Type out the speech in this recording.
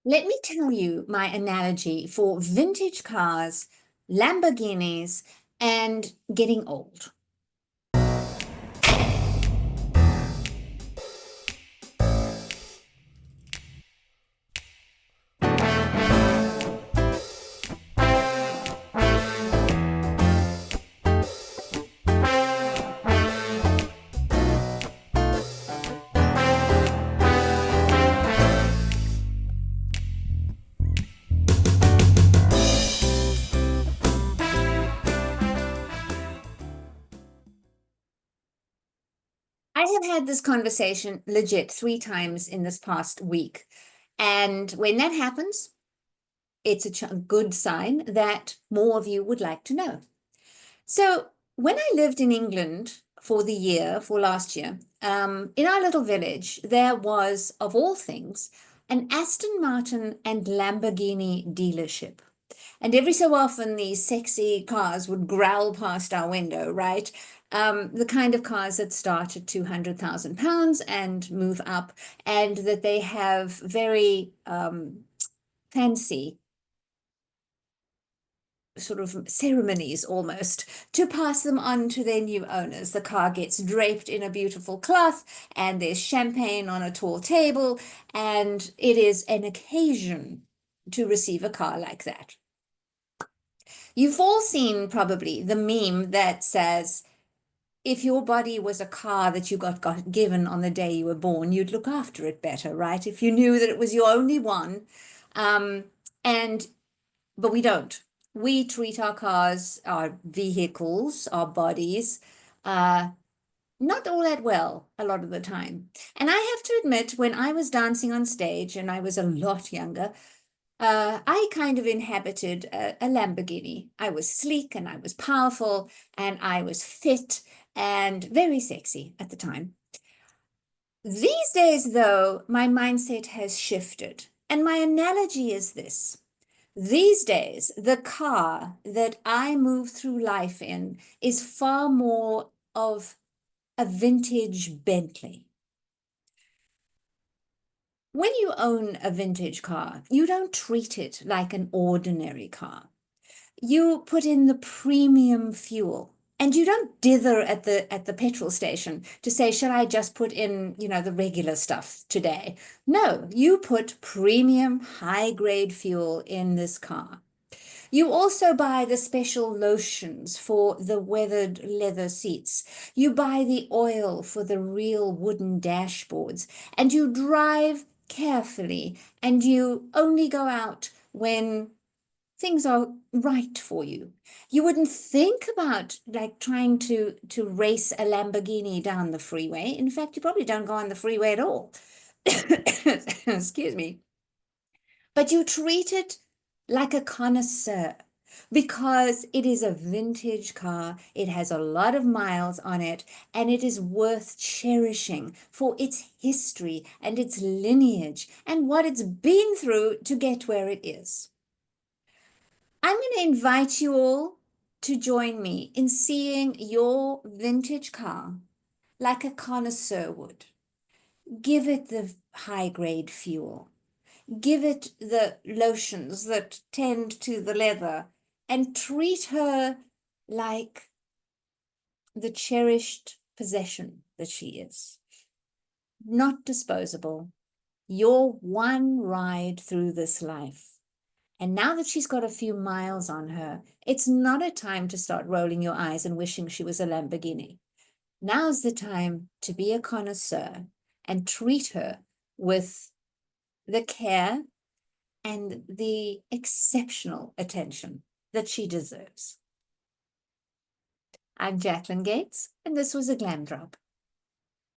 Let me tell you my analogy for vintage cars, Lamborghinis, and getting old. I have had this conversation legit 3 times in this past week. And when that happens, it's a good sign that more of you would like to know. So, when I lived in England for last year, in our little village, there was, of all things, an Aston Martin and Lamborghini dealership. And every so often, these sexy cars would growl past our window, right? The kind of cars that start at £200,000 and move up, and that they have very fancy sort of ceremonies almost to pass them on to their new owners. The car gets draped in a beautiful cloth, and there's champagne on a tall table, and it is an occasion to receive a car like that. You've all seen probably the meme that says, if your body was a car that you got given on the day you were born, you'd look after it better, right? If you knew that it was your only one. Um, and but we don't. We treat our cars, our vehicles, our bodies, uh, not all that well a lot of the time. And I have to admit, when I was dancing on stage and I was a lot younger, I kind of inhabited a Lamborghini. I was sleek and I was powerful and I was fit and very sexy at the time. These days, though, my mindset has shifted. And my analogy is this. These days, the car that I move through life in is far more of a vintage Bentley. When you own a vintage car, you don't treat it like an ordinary car. You put in the premium fuel. And you don't dither at the petrol station to say, should I just put in, the regular stuff today? No, you put premium high grade fuel in this car. You also buy the special lotions for the weathered leather seats. You buy the oil for the real wooden dashboards. And you drive carefully. And you only go out when things are right for you. You wouldn't think about like trying to race a Lamborghini down the freeway. In fact, you probably don't go on the freeway at all. Excuse me. But you treat it like a connoisseur because it is a vintage car. It has a lot of miles on it, and it is worth cherishing for its history and its lineage and what it's been through to get where it is. I'm going to invite you all to join me in seeing your vintage car like a connoisseur would. Give it the high grade fuel. Give it the lotions that tend to the leather, and treat her like the cherished possession that she is. Not disposable. Your one ride through this life. And now that she's got a few miles on her, it's not a time to start rolling your eyes and wishing she was a Lamborghini. Now's the time to be a connoisseur and treat her with the care and the exceptional attention that she deserves. I'm Jacqueline Gates, and this was a Glam Drop.